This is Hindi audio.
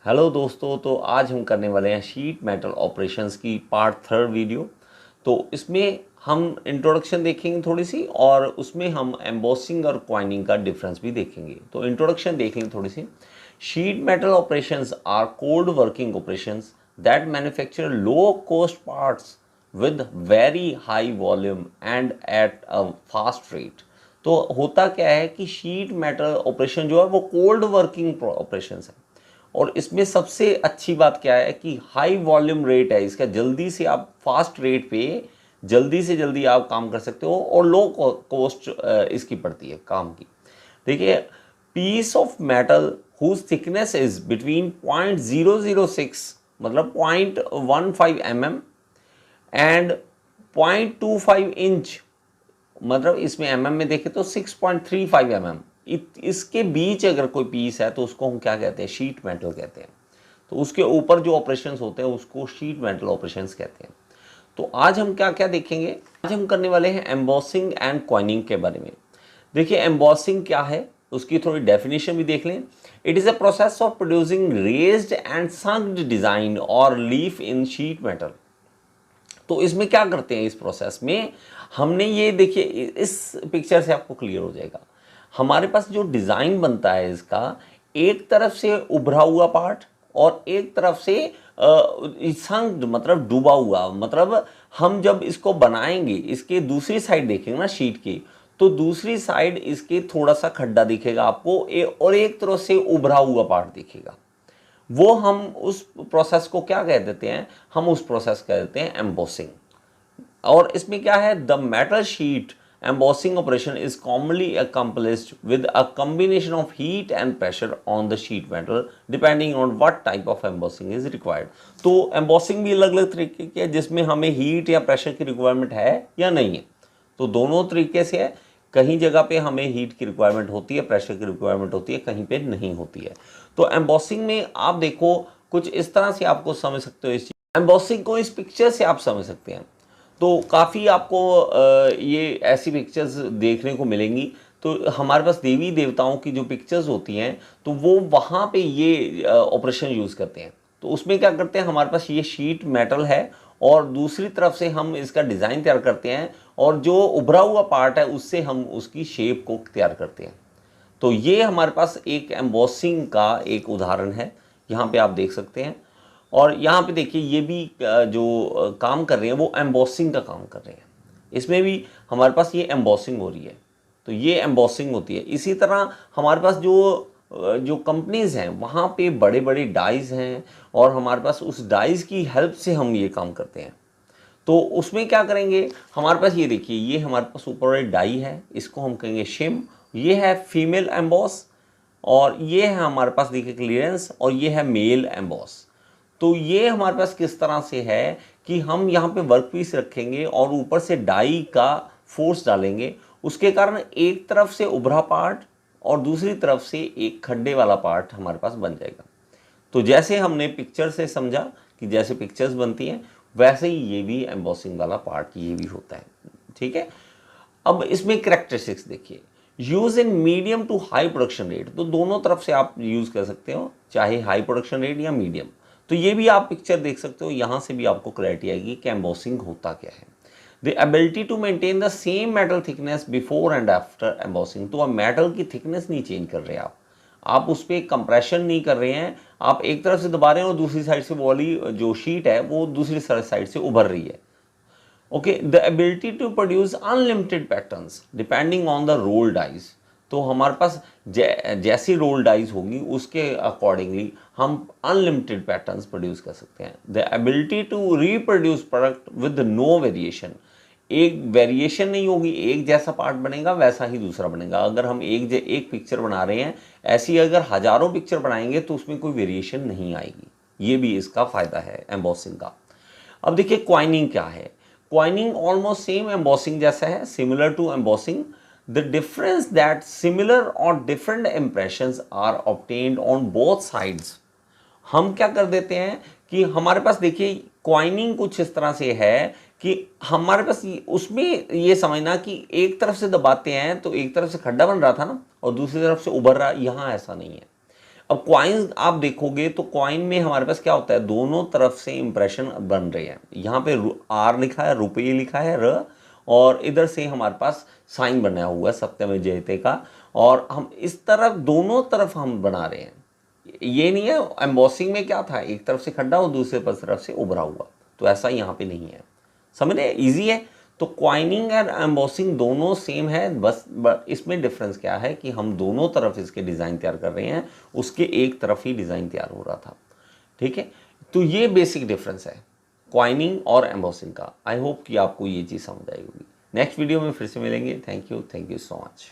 हेलो दोस्तों, तो आज हम करने वाले हैं शीट मेटल ऑपरेशंस की पार्ट थर्ड वीडियो। तो इसमें हम इंट्रोडक्शन देखेंगे थोड़ी सी, और उसमें हम एम्बॉसिंग और क्वाइनिंग का डिफरेंस भी देखेंगे। तो इंट्रोडक्शन देख लेंगे थोड़ी सी। Sheet metal operations are cold working operations that manufacture low cost parts with very high volume and at a fast rate. तो होता क्या है कि शीट मेटल ऑपरेशन जो है वो कोल्ड वर्किंग ऑपरेशंस है, और इसमें सबसे अच्छी बात क्या है कि हाई वॉल्यूम रेट है इसका। जल्दी से आप फास्ट रेट पे जल्दी से जल्दी आप काम कर सकते हो, और लो कॉस्ट इसकी पड़ती है काम की। देखिए, piece of metal whose thickness is between 0.006 मतलब 0.15 mm एंड 0.25 इंच, मतलब इसमें एमएम में देखें तो 6.35 mm। इसके बीच अगर कोई पीस है तो उसको हम क्या कहते हैं? शीट मेटल कहते हैं। तो उसके ऊपर जो ऑपरेशंस होते हैं उसको शीट मेटल ऑपरेशंस कहते हैं। तो आज हम क्या क्या देखेंगे? आज हम करने वाले हैं एम्बॉसिंग एंड क्वाइनिंग के बारे में। देखिए, एम्बॉसिंग क्या है उसकी थोड़ी डेफिनेशन भी देख लें। It is a process of producing raised and sunk design or leaf in sheet metal. तो इसमें क्या करते हैं? इस प्रोसेस में हमने ये देखिए, इस पिक्चर से आपको क्लियर हो जाएगा। हमारे पास जो डिज़ाइन बनता है इसका, एक तरफ से उभरा हुआ पार्ट और एक तरफ से संक मतलब डूबा हुआ। मतलब हम जब इसको बनाएंगे, इसके दूसरी साइड देखेंगे ना शीट की, तो दूसरी साइड इसके थोड़ा सा खड्डा दिखेगा आपको, और एक तरफ से उभरा हुआ पार्ट दिखेगा। वो हम उस प्रोसेस को क्या कह देते हैं? हम उस प्रोसेस कह देते हैं एम्बोसिंग। और इसमें क्या है? The metal sheet embossing operation is commonly accomplished with a combination of heat and pressure on the sheet metal depending on what type of embossing is required। तो embossing भी अलग अलग तरीके की है, जिसमें हमें हीट या प्रेशर की रिक्वायरमेंट है या नहीं है। तो दोनों तरीके से है। कहीं जगह पे हमें हीट की रिक्वायरमेंट होती है, प्रेशर की रिक्वायरमेंट होती है, कहीं पे नहीं होती है। तो एम्बॉसिंग में आप देखो कुछ इस तरह से आपको समझ सकते हो। इस एम्बॉसिंग को इस पिक्चर से आप समझ सकते हैं। तो काफ़ी आपको ये ऐसी पिक्चर्स देखने को मिलेंगी। तो हमारे पास देवी देवताओं की जो पिक्चर्स होती हैं, तो वो वहाँ पे ये ऑपरेशन यूज़ करते हैं। तो उसमें क्या करते हैं? हमारे पास ये शीट मेटल है, और दूसरी तरफ से हम इसका डिज़ाइन तैयार करते हैं, और जो उभरा हुआ पार्ट है उससे हम उसकी शेप को तैयार करते हैं। तो ये हमारे पास एक एम्बॉसिंग का एक उदाहरण है, यहाँ पे आप देख सकते हैं। और यहाँ पे देखिए, ये भी जो काम कर रहे हैं वो एम्बॉसिंग का काम कर रहे हैं। इसमें भी हमारे पास ये एम्बॉसिंग हो रही है। तो ये एम्बॉसिंग होती है। इसी तरह हमारे पास जो कंपनीज़ हैं वहाँ पे बड़े बड़े डाइज हैं, और हमारे पास उस डाइज की हेल्प से हम ये काम करते हैं। तो उसमें क्या करेंगे? हमारे पास ये देखिए, ये हमारे पास ऊपर एक डाई है, इसको हम कहेंगे शिम। ये है फीमेल एम्बॉस, और ये है हमारे पास देखिए क्लियरेंस, और ये है मेल एम्बॉस। तो ये हमारे पास किस तरह से है कि हम यहाँ पे वर्क पीस रखेंगे और ऊपर से डाई का फोर्स डालेंगे, उसके कारण एक तरफ से उभरा पार्ट और दूसरी तरफ से एक खड्डे वाला पार्ट हमारे पास बन जाएगा। तो जैसे हमने पिक्चर से समझा कि जैसे पिक्चर्स बनती हैं, वैसे ही ये भी एम्बॉसिंग वाला पार्ट ये भी होता है। ठीक है। अब इसमें करेक्टरिस्टिक्स देखिए। Use in medium to high production rate, तो दोनों तरफ से आप यूज कर सकते हो, चाहे हाई प्रोडक्शन रेट या मीडियम। तो ये भी आप पिक्चर देख सकते हो, यहाँ से भी आपको क्लैरिटी आएगी कि एम्बॉसिंग होता क्या है। The ability to maintain the same metal thickness before and after embossing. तो आप मेटल की थिकनेस नहीं चेंज कर रहे, आप उस पर कंप्रेशन नहीं कर रहे हैं। आप एक तरफ से दबा रहे हैं और दूसरी साइड से वाली जो शीट है वो दूसरी साइड से उभर रही है। Okay, the ability to produce unlimited patterns depending on the roll dies. तो हमारे पास जैसी रोल डाइज होगी उसके अकॉर्डिंगली हम अनलिमिटेड पैटर्न्स प्रोड्यूस कर सकते हैं। The ability to reproduce product with no variation, एक वेरिएशन नहीं होगी, एक जैसा पार्ट बनेगा वैसा ही दूसरा बनेगा। अगर हम एक पिक्चर बना रहे हैं, ऐसी अगर हजारों पिक्चर बनाएंगे तो उसमें कोई वेरिएशन नहीं आएगी। ये भी इसका फायदा है एम्बॉसिंग का। अब देखिए क्वाइनिंग क्या है। क्वाइनिंग ऑलमोस्ट सेम एम्बॉसिंग जैसा है, similar to embossing. The difference that similar or different impressions are obtained on both sides. हम क्या कर देते हैं कि हमारे पास देखिए क्वाइनिंग कुछ इस तरह से है कि हमारे पास उसमें ये समझना कि एक तरफ से दबाते हैं तो एक तरफ से खड्डा बन रहा था ना, और दूसरी तरफ से उभर रहा, यहाँ ऐसा नहीं है। अब कॉइन्स आप देखोगे तो कॉइन में हमारे पास क्या होता है, दोनों तरफ से इंप्रेशन बन रहे हैं। यहाँ पे आर लिखा है, रुपये लिखा है र, और इधर से हमारे पास साइन बना हुआ है सत्यमेव जयते का, और हम इस तरफ दोनों तरफ हम बना रहे हैं। ये नहीं है एम्बॉसिंग में क्या था, एक तरफ से खड्डा और दूसरे तरफ से उभरा हुआ, तो ऐसा यहाँ पे नहीं है। समझ रहे, ईजी है। तो क्वाइनिंग और एम्बॉसिंग दोनों सेम है, बस इसमें डिफरेंस क्या है कि हम दोनों तरफ इसके डिज़ाइन तैयार कर रहे हैं, उसके एक तरफ ही डिज़ाइन तैयार हो रहा था। ठीक है, तो ये बेसिक डिफरेंस है क्वाइनिंग और एम्बॉसिंग का। आई होप कि आपको ये चीज़ समझ आई होगी। नेक्स्ट वीडियो में फिर से मिलेंगे। Thank you so much.